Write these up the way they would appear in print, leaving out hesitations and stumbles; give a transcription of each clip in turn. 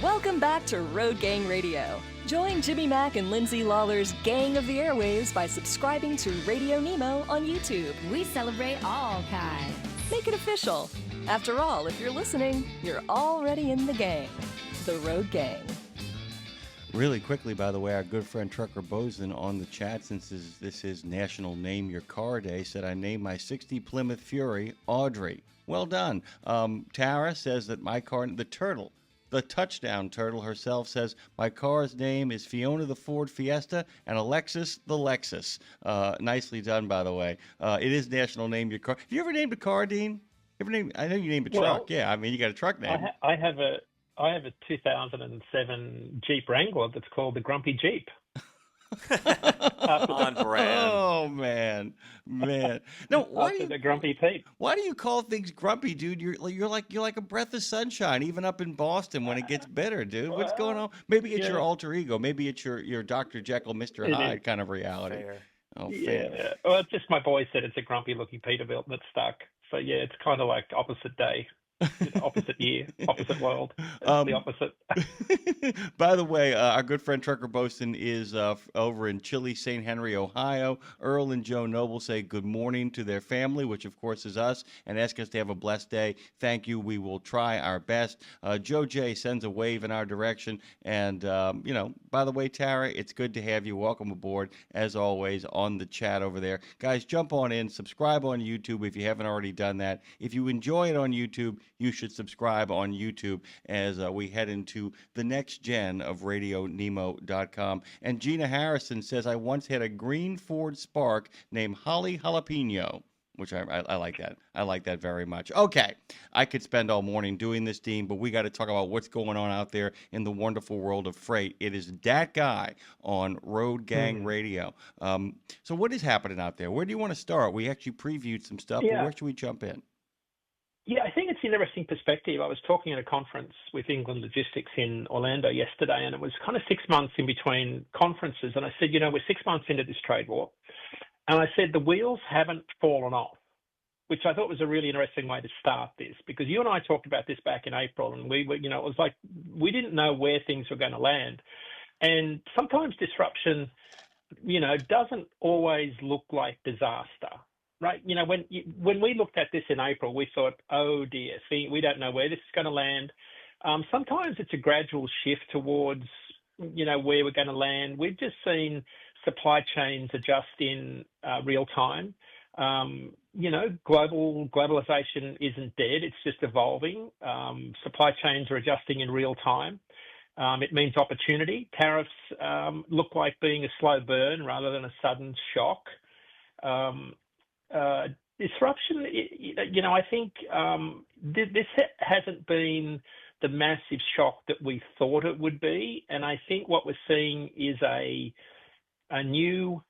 Welcome back to Road Gang Radio. Join Jimmy Mack and Lindsay Lawler's Gang of the Airwaves by subscribing to Radio Nemo on YouTube. We celebrate all kinds. Make it official. After all, if you're listening, you're already in the gang. The Road Gang. Really quickly, by the way, our good friend Trucker Bosun on the chat, since this is National Name Your Car Day, said, I named my 60 Plymouth Fury Audrey. Well done. Tara says that my car, the touchdown turtle herself says, my car's name is Fiona the Ford Fiesta and Alexis the Lexus. Nicely done, by the way. It is National Name Your Car. Have you ever named a car, Dean? I know you named a truck. Yeah, I mean, you got a truck name. I have a 2007 Jeep Wrangler that's called the Grumpy Jeep. On brand. Oh man. No, why the Grumpy Pete? Why do you call things grumpy, dude? You're like a breath of sunshine, even up in Boston when it gets better, dude. What's going on? Maybe it's your alter ego. Maybe it's your Dr. Jekyll, Mr. Hyde kind of reality. Fair. Oh, yeah. Well, it's just my boy said it's a grumpy looking Peterbilt that's stuck. So yeah, it's kind of like opposite day. Opposite year, opposite world. The opposite. By the way, our good friend Trucker Bosun is over in Chile, St. Henry, Ohio. Earl and Joe Noble say good morning to their family, which of course is us, and ask us to have a blessed day. Thank you. We will try our best. Joe J sends a wave in our direction. And, by the way, Tara, it's good to have you. Welcome aboard, as always, on the chat over there. Guys, jump on in. Subscribe on YouTube if you haven't already done that. If you enjoy it on YouTube, you should subscribe on YouTube as we head into the next gen of RadioNemo.com. And Gina Harrison says, I once had a green Ford Spark named Holly Jalapeno, which I like that. I like that very much. Okay, I could spend all morning doing this, Dean, but we got to talk about what's going on out there in the wonderful world of freight. It is DAT Guy on Road Gang Radio. So what is happening out there? Where do you want to start? We actually previewed some stuff, but where should we jump in? Yeah, I think it's an interesting perspective. I was talking at a conference with England Logistics in Orlando yesterday, and it was kind of 6 months in between conferences. And I said, we're 6 months into this trade war. And I said, the wheels haven't fallen off, which I thought was a really interesting way to start this, because you and I talked about this back in April, and we were, it was like we didn't know where things were going to land. And sometimes disruption, doesn't always look like disaster. Right, when we looked at this in April, we thought, oh dear, we don't know where this is going to land. Sometimes it's a gradual shift towards, where we're going to land. We've just seen supply chains adjust in real time. Globalization isn't dead; it's just evolving. Supply chains are adjusting in real time. It means opportunity. Tariffs look like being a slow burn rather than a sudden shock. Disruption, I think this hasn't been the massive shock that we thought it would be. And I think what we're seeing is a new,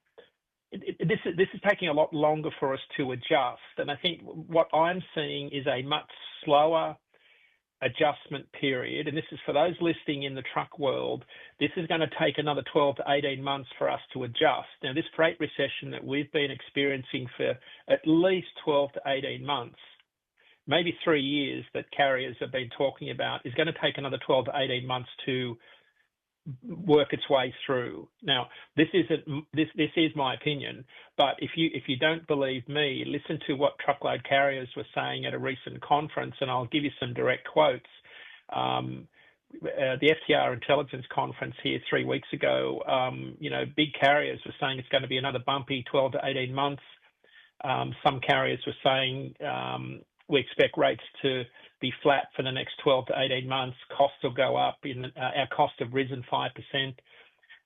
this is taking a lot longer for us to adjust. And I think what I'm seeing is a much slower adjustment period. And this is for those listening in the truck world. This is going to take another 12 to 18 months for us to adjust. Now, this freight recession that we've been experiencing for at least 12 to 18 months, maybe 3 years that carriers have been talking about, is going to take another 12 to 18 months to work its way through. Now, this is my opinion, but if you don't believe me, listen to what truckload carriers were saying at a recent conference, and I'll give you some direct quotes. The FTR intelligence conference here 3 weeks ago, big carriers were saying it's going to be another bumpy 12 to 18 months. Some carriers were saying we expect rates to be flat for the next 12 to 18 months. Costs will go up. Our costs have risen 5%.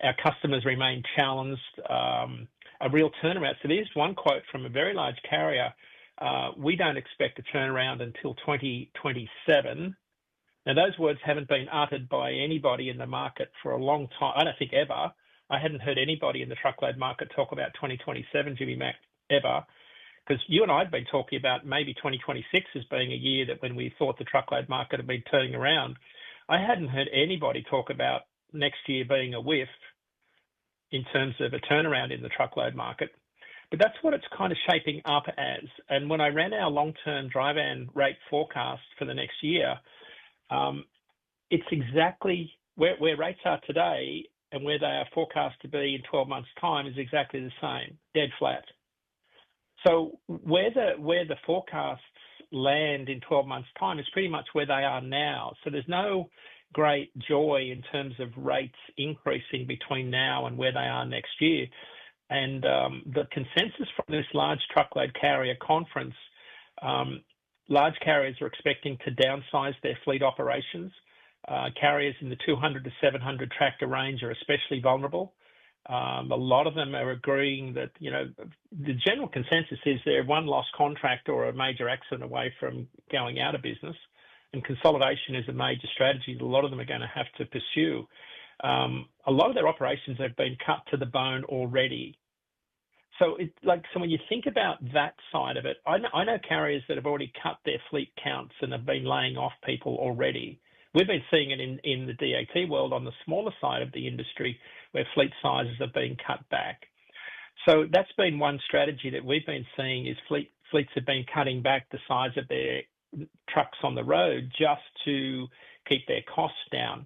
Our customers remain challenged. A real turnaround. So there's one quote from a very large carrier. We don't expect a turnaround until 2027. Now, those words haven't been uttered by anybody in the market for a long time. I don't think ever. I hadn't heard anybody in the truckload market talk about 2027, Jimmy Mack, ever. Because you and I had been talking about maybe 2026 as being a year that when we thought the truckload market had been turning around. I hadn't heard anybody talk about next year being a whiff in terms of a turnaround in the truckload market. But that's what it's kind of shaping up as. And when I ran our long-term dry van rate forecast for the next year, it's exactly where rates are today and where they are forecast to be in 12 months' time is exactly the same, dead flat. So where the forecasts land in 12 months' time is pretty much where they are now. So there's no great joy in terms of rates increasing between now and where they are next year. And the consensus from this large truckload carrier conference, large carriers are expecting to downsize their fleet operations. Carriers in the 200 to 700 tractor range are especially vulnerable. A lot of them are agreeing that, the general consensus is they're one lost contract or a major accident away from going out of business, and consolidation is a major strategy that a lot of them are going to have to pursue. A lot of their operations have been cut to the bone already. So when you think about that side of it, I know carriers that have already cut their fleet counts and have been laying off people already. We've been seeing it in the DAT world on the smaller side of the industry where fleet sizes are being cut back. So that's been one strategy that we've been seeing is fleets have been cutting back the size of their trucks on the road just to keep their costs down.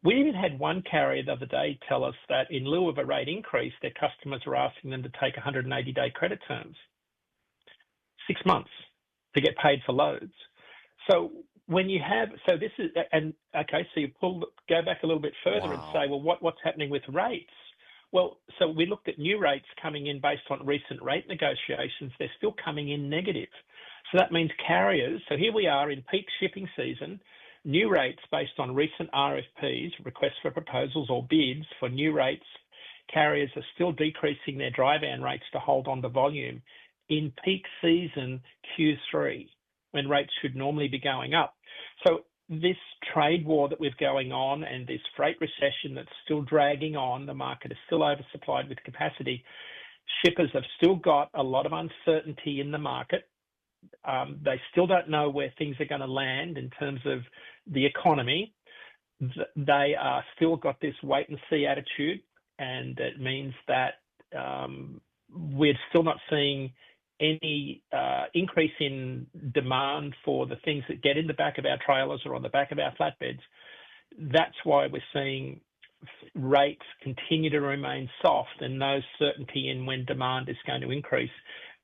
We even had one carrier the other day tell us that in lieu of a rate increase, their customers are asking them to take 180-day credit terms, 6 months to get paid for loads. So when you have, so this is, and okay, so you go back a little bit further and say, well, what's happening with rates? Well, so we looked at new rates coming in based on recent rate negotiations. They're still coming in negative. So that means carriers, so here we are in peak shipping season, new rates based on recent RFPs, requests for proposals or bids for new rates, carriers are still decreasing their dry van rates to hold on to volume in peak season Q3, when rates should normally be going up. So this trade war that we've going on and this freight recession that's still dragging on, the market is still oversupplied with capacity. Shippers have still got a lot of uncertainty in the market. They still don't know where things are going to land in terms of the economy. They are still got this wait and see attitude, and it means that we're still not seeing any increase in demand for the things that get in the back of our trailers or on the back of our flatbeds. That's why we're seeing rates continue to remain soft and no certainty in when demand is going to increase.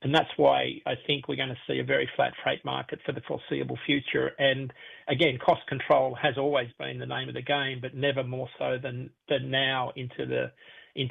And that's why I think we're going to see a very flat freight market for the foreseeable future. And again, cost control has always been the name of the game, but never more so than now into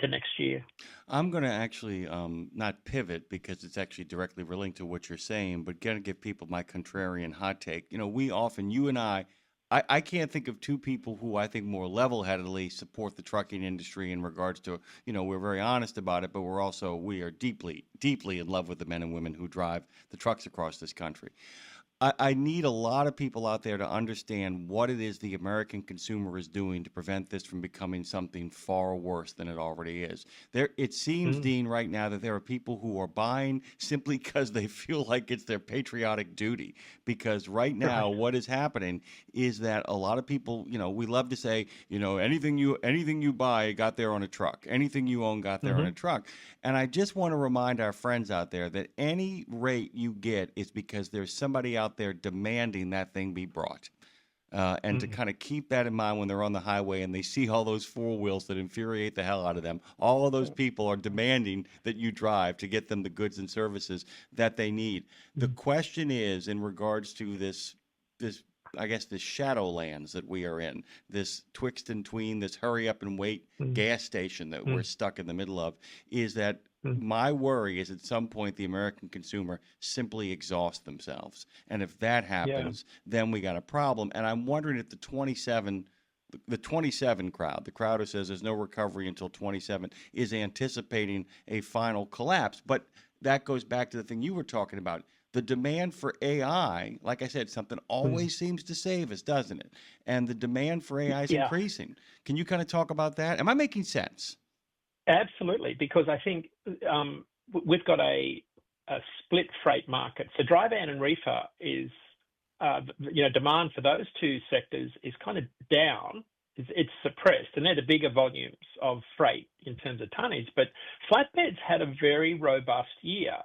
next year. I'm going to actually not pivot because it's actually directly relating to what you're saying, but going to give people my contrarian hot take. We often, you and I can't think of two people who I think more level-headedly support the trucking industry in regards to, we're very honest about it, but we are deeply, deeply in love with the men and women who drive the trucks across this country. I need a lot of people out there to understand what it is the American consumer is doing to prevent this from becoming something far worse than it already is. It seems, Dean, right now that there are people who are buying simply because they feel like it's their patriotic duty. Because right now, what is happening is that a lot of people, we love to say, anything you buy got there on a truck. Anything you own got there on a truck. And I just want to remind our friends out there that any rate you get is because there's somebody out there demanding that thing be brought. And to kind of keep that in mind when they're on the highway and they see all those four wheels that infuriate the hell out of them, all of those people are demanding that you drive to get them the goods and services that they need. The question is, in regards to this I guess, the shadowlands that we are in, this twixt and tween, this hurry up and wait gas station that we're stuck in the middle of, is that my worry is at some point the American consumer simply exhausts themselves. And if that happens, then we got a problem. And I'm wondering if the 27 crowd, the crowd who says there's no recovery until 27, is anticipating a final collapse. But that goes back to the thing you were talking about. The demand for AI, like I said, something always seems to save us, doesn't it? And the demand for AI is increasing. Can you kind of talk about that? Am I making sense? Absolutely, because I think we've got a split freight market. So dry van and reefer is, demand for those two sectors is kind of down. It's suppressed, and they're the bigger volumes of freight in terms of tonnage. But flatbeds had a very robust year.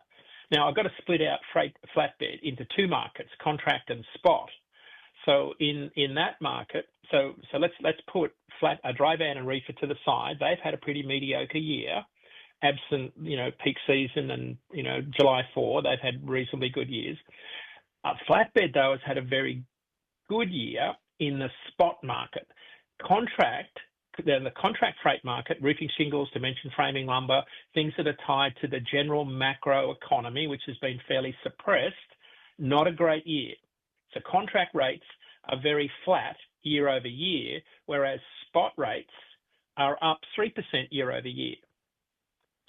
Now, I've got to split out flatbed into two markets, contract and spot. So in that market, so let's put flat dry van and reefer to the side. They've had a pretty mediocre year, absent peak season and July 4. They've had reasonably good years. Flatbed though has had a very good year in the spot market. The contract freight market, roofing shingles, dimension framing lumber, things that are tied to the general macro economy, which has been fairly suppressed, not a great year. So contract rates are very flat year over year, whereas spot rates are up 3% year over year.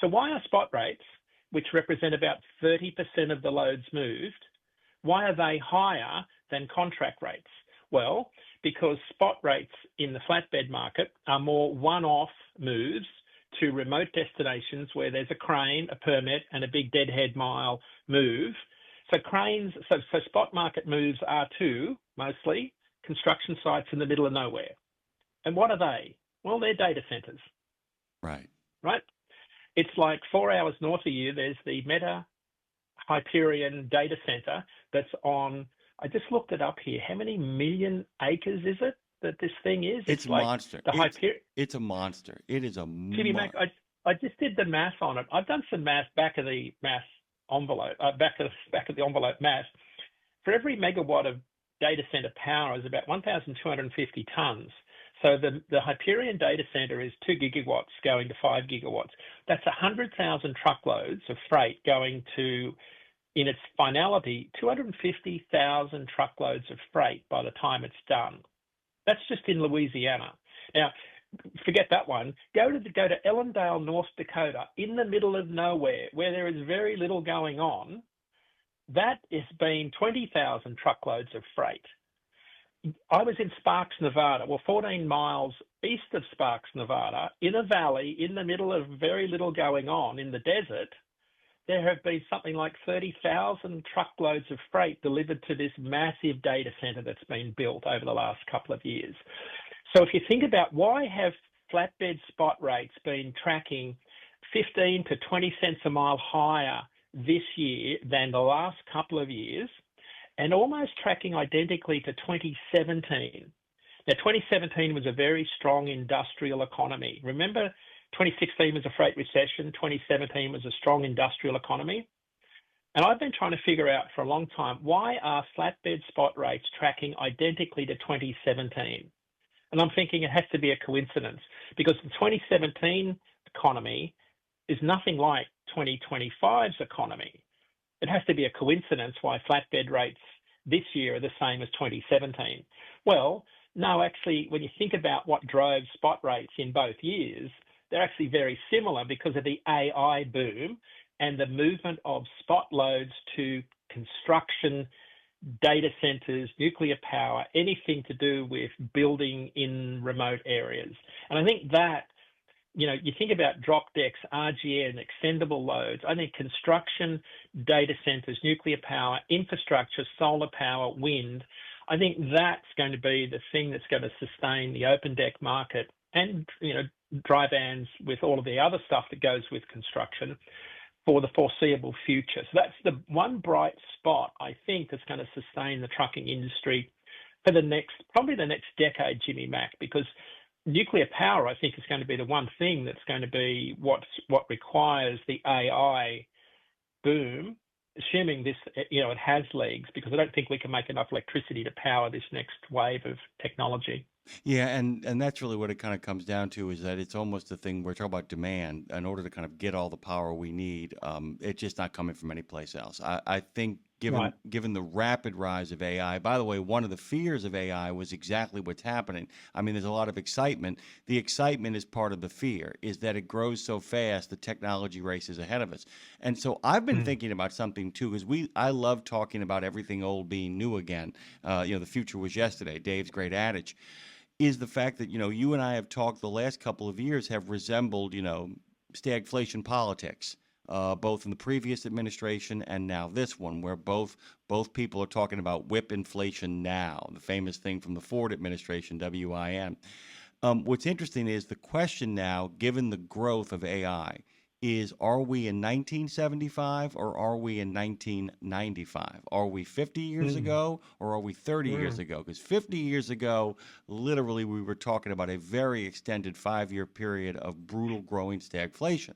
So why are spot rates, which represent about 30% of the loads moved, why are they higher than contract rates? Well, because spot rates in the flatbed market are more one-off moves to remote destinations where there's a crane, a permit, and a big deadhead mile move. So spot market moves are mostly construction sites in the middle of nowhere. And what are they? Well, they're data centers. Right. Right? It's like 4 hours north of you, there's the Meta Hyperion data center that's on, I just looked it up here. How many million acres is it that this thing is? It's like monster. It's a monster. It is a Jimmy Mac, I just did the math on it. I've done some math back of the math envelope, back of the envelope math. For every megawatt of data center power is about 1,250 tons. So the Hyperion data center is 2 gigawatts going to 5 gigawatts. That's 100,000 truckloads of freight going to, in its finality, 250,000 truckloads of freight by the time it's done. That's just in Louisiana. Now, forget that one. Go to Ellendale, North Dakota, in the middle of nowhere, where there is very little going on. That has been 20,000 truckloads of freight. I was in Sparks, Nevada, 14 miles east of Sparks, Nevada, in a valley in the middle of very little going on in the desert. There have been something like 30,000 truckloads of freight delivered to this massive data center that's been built over the last couple of years. So if you think about why have flatbed spot rates been tracking 15 to 20 cents a mile higher this year than the last couple of years, and almost tracking identically to 2017. Now, 2017 was a very strong industrial economy. Remember, 2016 was a freight recession. 2017 was a strong industrial economy. And I've been trying to figure out for a long time, why are flatbed spot rates tracking identically to 2017? And I'm thinking it has to be a coincidence, because the 2017 economy is nothing like 2025's economy. It has to be a coincidence why flatbed rates this year are the same as 2017. Well, no, actually, when you think about what drove spot rates in both years, they're actually very similar because of the AI boom and the movement of spot loads to construction, data centers, nuclear power, anything to do with building in remote areas. And I think that, you think about drop decks, RGN, extendable loads. I think construction, data centers, nuclear power, infrastructure, solar power, wind, I think that's going to be the thing that's going to sustain the open deck market and, dry vans with all of the other stuff that goes with construction for the foreseeable future. So that's the one bright spot, I think, that's going to sustain the trucking industry for probably the next decade, Jimmy Mac, because nuclear power, I think, is going to be the one thing that's going to be what requires the AI boom, assuming this, it has legs, because I don't think we can make enough electricity to power this next wave of technology. Yeah, and that's really what it kind of comes down to, is that it's almost a thing we're talking about demand. In order to kind of get all the power we need, it's just not coming from any place else. I think given the rapid rise of AI, by the way, one of the fears of AI was exactly what's happening. I mean, there's a lot of excitement. The excitement is part of the fear, is that it grows so fast, the technology race is ahead of us. And so I've been thinking about something too, because I love talking about everything old being new again. The future was yesterday, Dave's great adage. Is the fact that, you and I have talked the last couple of years have resembled, stagflation politics, both in the previous administration and now this one, where both people are talking about whip inflation now, the famous thing from the Ford administration, WIN. What's interesting is the question now, given the growth of AI, is, are we in 1975 or are we in 1995? Are we 50 years ago or are we 30 years ago? Because 50 years ago, literally, we were talking about a very extended 5-year period of brutal growing stagflation.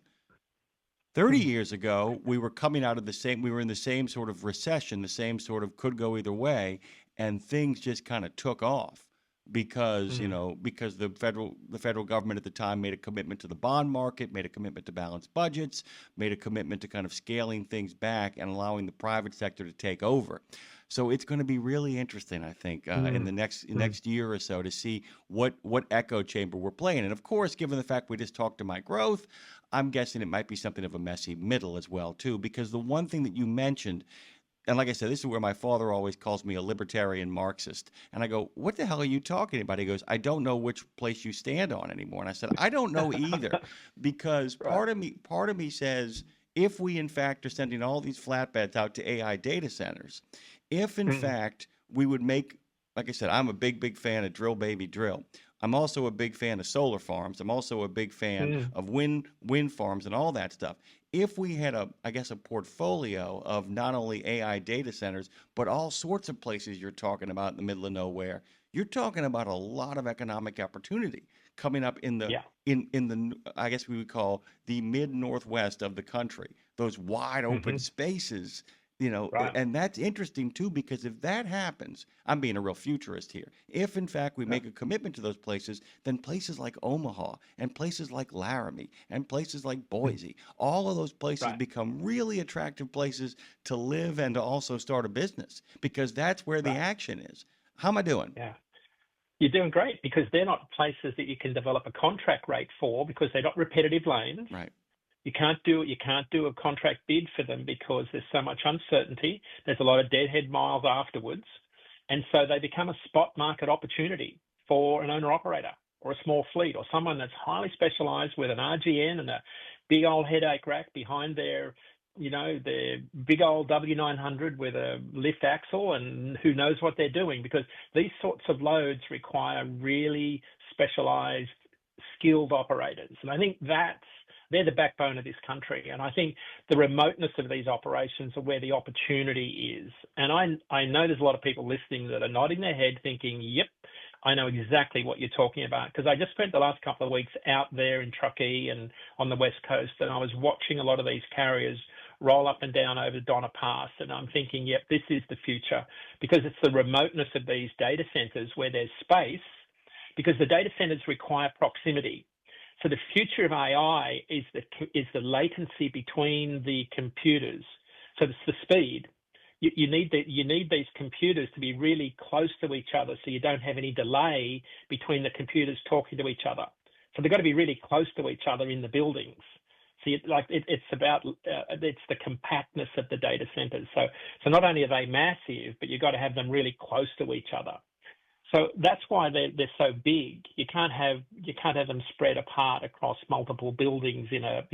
30 years ago, we were coming out of we were in the same sort of recession, the same sort of could go either way, and things just kind of took off because, because the federal government at the time made a commitment to the bond market, made a commitment to balanced budgets, made a commitment to kind of scaling things back and allowing the private sector to take over. So it's going to be really interesting, I think, in the next year or so to see what echo chamber we're playing. And of course, given the fact we just talked to my growth, I'm guessing it might be something of a messy middle as well, too, because the one thing that you mentioned, and like I said, this is where my father always calls me a libertarian Marxist. And I go, what the hell are you talking about? He goes, I don't know which place you stand on anymore. And I said, I don't know either, because part of me says, if we in fact are sending all these flatbeds out to AI data centers, if in fact we would make, like I said, I'm a big fan of drill baby drill. I'm also a big fan of solar farms. I'm also a big fan of wind farms and all that stuff. If we had a portfolio of not only AI data centers, but all sorts of places you're talking about in the middle of nowhere, you're talking about a lot of economic opportunity coming up in the in the I guess we would call the mid-northwest of the country. Those wide open spaces. And that's interesting too, because if that happens, I'm being a real futurist here. If in fact we make a commitment to those places, then places like Omaha and places like Laramie and places like Boise, all of those places become really attractive places to live and to also start a business, because that's where the action is. How am I doing? Yeah. You're doing great, because they're not places that you can develop a contract rate for, because they're not repetitive lanes. Right. You can't do a contract bid for them because there's so much uncertainty. There's a lot of deadhead miles afterwards. And so they become a spot market opportunity for an owner operator or a small fleet or someone that's highly specialized with an RGN and a big old headache rack behind their big old W900 with a lift axle, and who knows what they're doing, because these sorts of loads require really specialized, skilled operators. And I think they're the backbone of this country. And I think the remoteness of these operations are where the opportunity is. And I know there's a lot of people listening that are nodding their head thinking, yep, I know exactly what you're talking about, because I just spent the last couple of weeks out there in Truckee and on the West Coast, and I was watching a lot of these carriers roll up and down over Donna Pass, and I'm thinking, yep, this is the future, because it's the remoteness of these data centers where there's space, because the data centers require proximity. So the future of AI is the latency between the computers. So it's the speed. You need these computers to be really close to each other, so you don't have any delay between the computers talking to each other. So they've got to be really close to each other in the buildings. So it's the compactness of the data centers. So not only are they massive, but you've got to have them really close to each other. So that's why they're so big. You can't have them spread apart across multiple buildings in a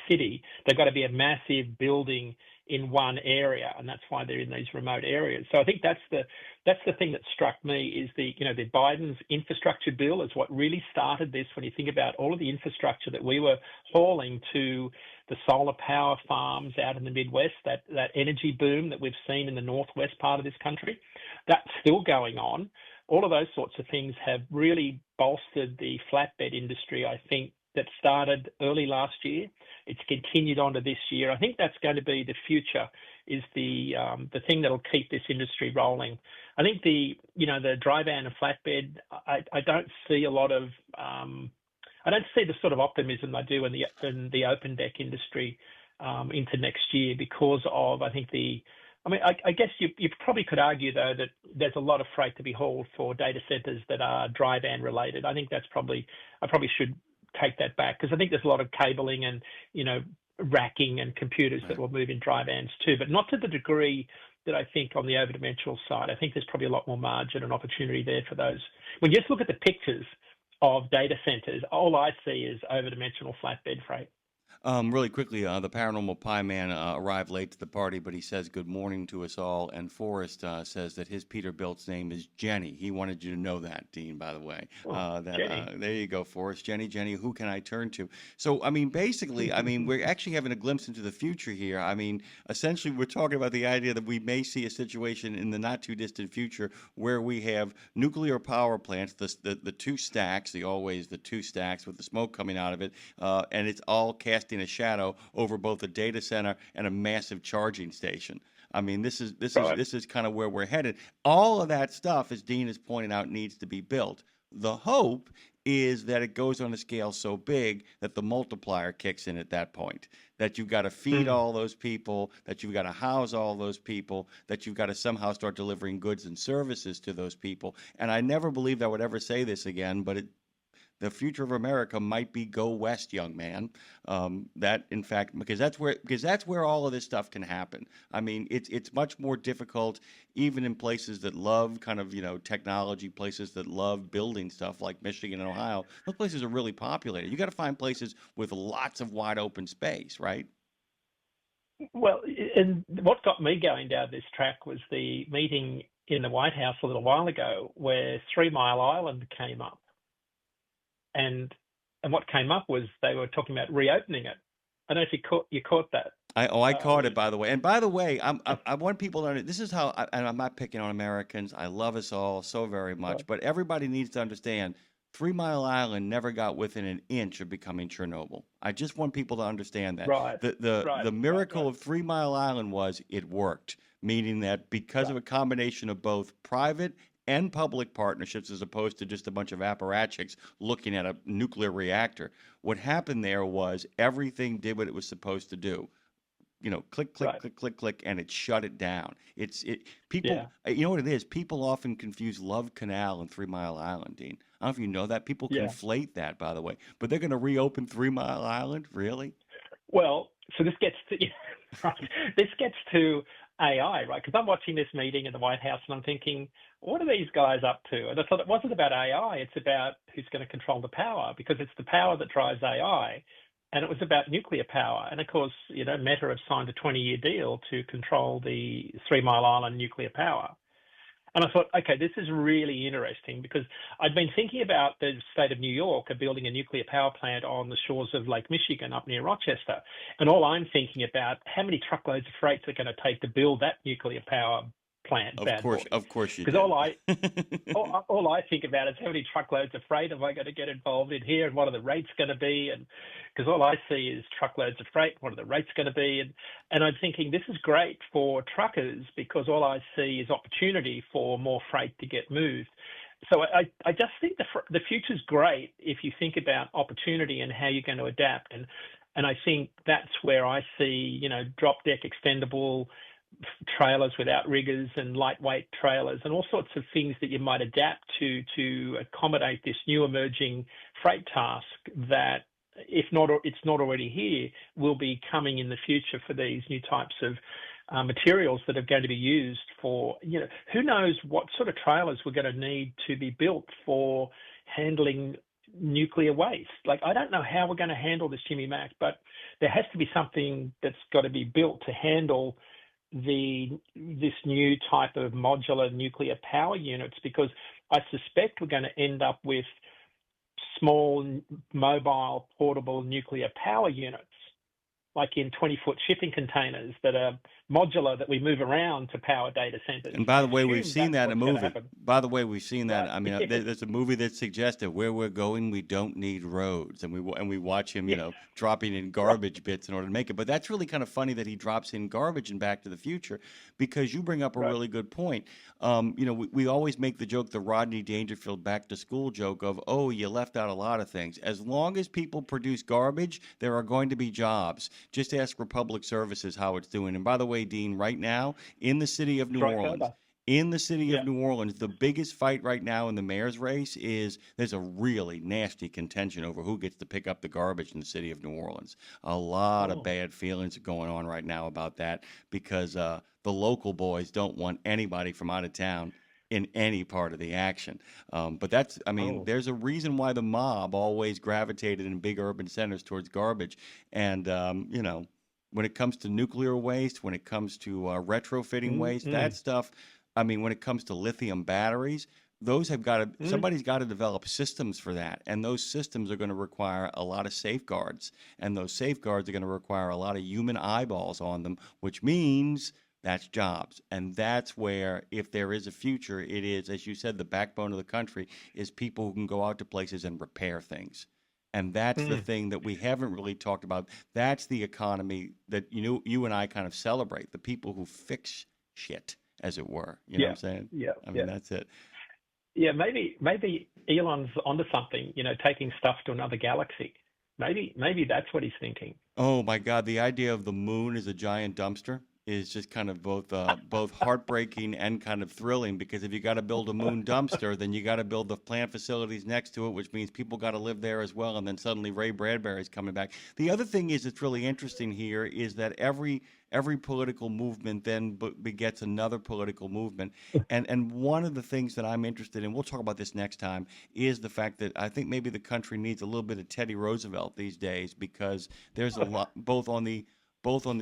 city. They've got to be a massive building in one area, and that's why they're in these remote areas. So I think that's the thing that struck me is the Biden's infrastructure bill is what really started this. When you think about all of the infrastructure that we were hauling to the solar power farms out in the Midwest, that energy boom that we've seen in the northwest part of this country, that's still going on. All of those sorts of things have really bolstered the flatbed industry, I think, that started early last year. It's continued on to this year. I think that's going to be the future, is the thing that'll keep this industry rolling. I think the dry van and flatbed, I don't see a lot of I don't see the sort of optimism I do in the open deck industry into next year, because of, I think, I guess you probably could argue, though, that there's a lot of freight to be hauled for data centers that are dry van related. I think I probably should take that back, because I think there's a lot of cabling and, racking and computers that will move in dry vans too, but not to the degree that I think on the overdimensional side. I think there's probably a lot more margin and opportunity there for those. When you just look at the pictures of data centers, all I see is overdimensional flatbed freight. Really quickly, the Paranormal Pie Man arrived late to the party, but he says good morning to us all. And Forrest says that his Peterbilt's name is Jenny. He wanted you to know that, Dean, by the way. Oh, Jenny. There you go, Forrest. Jenny, who can I turn to? So, I mean, basically, I mean, we're actually having a glimpse into the future here. I mean, essentially, we're talking about the idea that we may see a situation in the not too distant future where we have nuclear power plants, the two stacks, the two stacks with the smoke coming out of it, and it's all casting a shadow over both a data center and a massive charging station. I mean, this is kind of where we're headed. All of that stuff, as Dean is pointing out, needs to be built. The hope is that it goes on a scale so big that the multiplier kicks in at that point. That you've got to feed all those people, that you've got to house all those people, that you've got to somehow start delivering goods and services to those people. And I never believed I would ever say this again, but the future of America might be go west, young man. That, in fact, because that's where all of this stuff can happen. I mean, it's much more difficult, even in places that love kind of technology, places that love building stuff like Michigan and Ohio. Those places are really populated. You got to find places with lots of wide open space, right? Well, and what got me going down this track was the meeting in the White House a little while ago where 3 Mile Island came up. And what came up was they were talking about reopening it. I don't know if you caught that. I caught it, by the way. And by the way, I want people to understand, this is how, and I'm not picking on Americans. I love us all so very much, Right. but everybody needs to understand 3 Mile Island never got within an inch of becoming Chernobyl. I just want people to understand that. Right. The miracle Right. of 3 Mile Island was it worked, meaning that because of a combination of both private and public partnerships as opposed to just a bunch of apparatchiks looking at a nuclear reactor. What happened there was everything did what it was supposed to do. Click, click, Right. click, click, click, and it shut it down. People, Yeah. you know what it is? People often confuse Love Canal and 3 Mile Island, Dean. I don't know if you know that. People Yeah. conflate that, by the way. But they're going to reopen 3 Mile Island? Really? Well, so this gets to right. This gets to AI, right? Because I'm watching this meeting in the White House and I'm thinking, what are these guys up to? And I thought it wasn't about AI, it's about who's going to control the power, because it's the power that drives AI. And it was about nuclear power. And of course, Meta have signed a 20-year deal to control the 3 Mile Island nuclear power. And I thought, okay, this is really interesting because I'd been thinking about the state of New York of building a nuclear power plant on the shores of Lake Michigan up near Rochester. And all I'm thinking about, how many truckloads of freight are going to take to build that nuclear power plant? Of course you Because do. all I think about is how many truckloads of freight am I going to get involved in here, and what are the rates going to be? And because all I see is truckloads of freight, what are the rates going to be? And I'm thinking this is great for truckers because all I see is opportunity for more freight to get moved. So I just think the future's great if you think about opportunity and how you're going to adapt. And I think that's where I see, drop deck extendable trailers without riggers and lightweight trailers and all sorts of things that you might adapt to accommodate this new emerging freight task that, if not, it's not already here, will be coming in the future for these new types of materials that are going to be used for, who knows what sort of trailers we're going to need to be built for handling nuclear waste. Like, I don't know how we're going to handle this, Jimmy Mack, but there has to be something that's got to be built to handle this new type of modular nuclear power units, because I suspect we're going to end up with small, mobile, portable nuclear power units, like in 20-foot shipping containers that are modular, that we move around to power data centers. And by the way, we've seen that in a movie. By the way, we've seen that. Right. I mean, there's a movie that suggests that where we're going, we don't need roads, and we watch him, dropping in garbage bits in order to make it. But that's really kind of funny that he drops in garbage in Back to the Future, because you bring up a really good point. We always make the joke, the Rodney Dangerfield Back to School joke of, oh, you left out a lot of things. As long as people produce garbage, there are going to be jobs. Just ask Republic Services how it's doing. And by the way, Dean, right now in the city of New Orleans, the biggest fight right now in the mayor's race is there's a really nasty contention over who gets to pick up the garbage in the city of New Orleans. A lot of bad feelings are going on right now about that because the local boys don't want anybody from out of town in any part of the action. But that's, I mean, there's a reason why the mob always gravitated in big urban centers towards garbage. And, you know, when it comes to nuclear waste, when it comes to retrofitting waste, that stuff, I mean, when it comes to lithium batteries, those have got to, somebody's got to develop systems for that. And those systems are going to require a lot of safeguards. And those safeguards are going to require a lot of human eyeballs on them, which means that's jobs. And that's where, if there is a future, it is, as you said, the backbone of the country is people who can go out to places and repair things. And that's the thing that we haven't really talked about. That's the economy that you and I kind of celebrate, the people who fix shit, as it were. You know what I'm saying? Yeah. I mean, that's it. Yeah, maybe Elon's onto something, you know, taking stuff to another galaxy. Maybe that's what he's thinking. Oh my God, the idea of the moon as a giant dumpster is just kind of both heartbreaking and kind of thrilling, because if you got to build a moon dumpster, then you got to build the plant facilities next to it, which means people got to live there as well. And then suddenly Ray Bradbury's coming back. The other thing is that's really interesting here is that every political movement then begets another political movement. And one of the things that I'm interested in, we'll talk about this next time, is the fact that I think maybe the country needs a little bit of Teddy Roosevelt these days, because there's a lot, both on the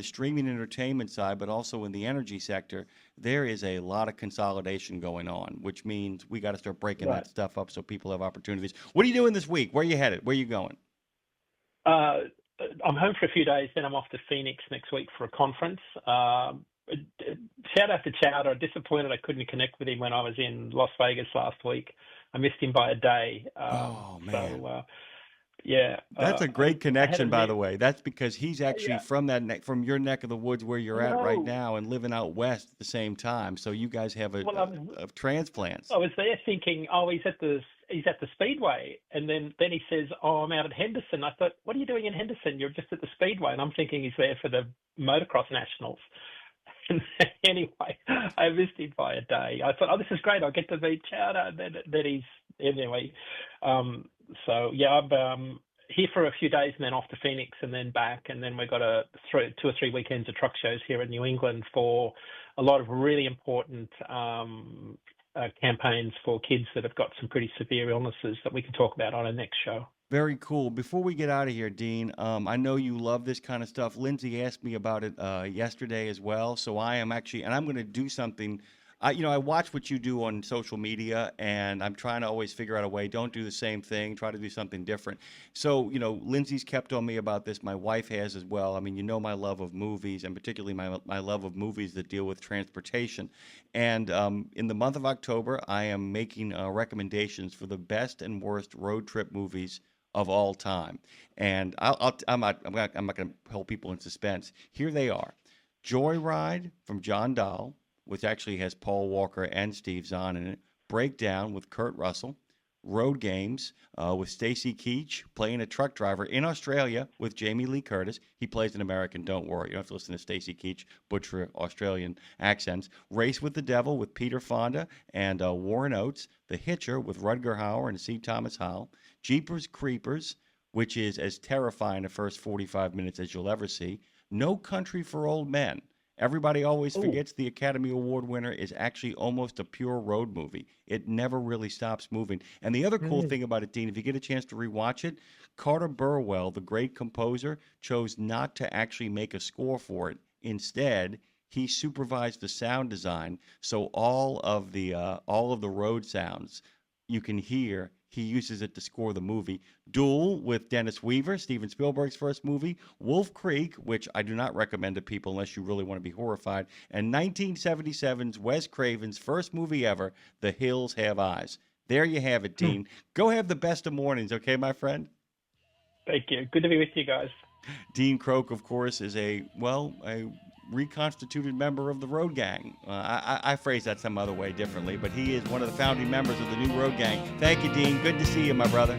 streaming entertainment side, but also in the energy sector, there is a lot of consolidation going on, which means we got to start breaking that stuff up so people have opportunities. What are you doing this week? Where are you headed? Where are you going? I'm home for a few days, then I'm off to Phoenix next week for a conference. Shout out to Chowder. Disappointed I couldn't connect with him when I was in Las Vegas last week. I missed him by a day. Oh, man. So, yeah, that's a great connection, by the way. That's because he's actually from from your neck of the woods where you're at right now, and living out west at the same time. So you guys have a transplants. I was there thinking, oh, he's at the Speedway, and then he says, oh, I'm out at Henderson. I thought, what are you doing in Henderson? You're just at the Speedway, and I'm thinking he's there for the motocross nationals. And anyway, I missed him by a day. I thought, oh, this is great. I'll get to meet Chowder. Then he's anyway. So yeah, I'm here for a few days and then off to Phoenix and then back, and then we've got 2 or 3 weekends of truck shows here in New England for a lot of really important campaigns for kids that have got some pretty severe illnesses that we can talk about on our next show. Very cool. Before we get out of here, Dean, I know you love this kind of stuff. Lindsay asked me about it yesterday as well. So I am actually, and I'm going to do something. I watch what you do on social media, and I'm trying to always figure out a way. Don't do the same thing. Try to do something different. So, Lindsay's kept on me about this. My wife has as well. I mean, my love of movies, and particularly my love of movies that deal with transportation. And in the month of October, I am making recommendations for the best and worst road trip movies of all time. And I'm not going to hold people in suspense. Here they are: Joyride from John Dahl, which actually has Paul Walker and Steve Zahn in it. Breakdown with Kurt Russell. Road Games with Stacy Keach playing a truck driver in Australia with Jamie Lee Curtis. He plays an American, don't worry. You don't have to listen to Stacy Keach butcher Australian accents. Race with the Devil with Peter Fonda and Warren Oates. The Hitcher with Rutger Hauer and C. Thomas Howell. Jeepers Creepers, which is as terrifying the first 45 minutes as you'll ever see. No Country for Old Men. Everybody always forgets the Academy Award winner is actually almost a pure road movie. It never really stops moving. And the other cool thing about it, Dean, if you get a chance to rewatch it, Carter Burwell, the great composer, chose not to actually make a score for it. Instead, he supervised the sound design, so all of the road sounds you can hear, he uses it to score the movie. Duel with Dennis Weaver, Steven Spielberg's first movie. Wolf Creek, which I do not recommend to people unless you really want to be horrified. And 1977's Wes Craven's first movie ever, The Hills Have Eyes. There you have it, Dean. Go have the best of mornings, okay, my friend? Thank you. Good to be with you guys. Dean Croke, of course, is a reconstituted member of the Road Gang. I phrase that some other way differently, but he is one of the founding members of the new Road Gang. Thank you, Dean. Good to see you, my brother.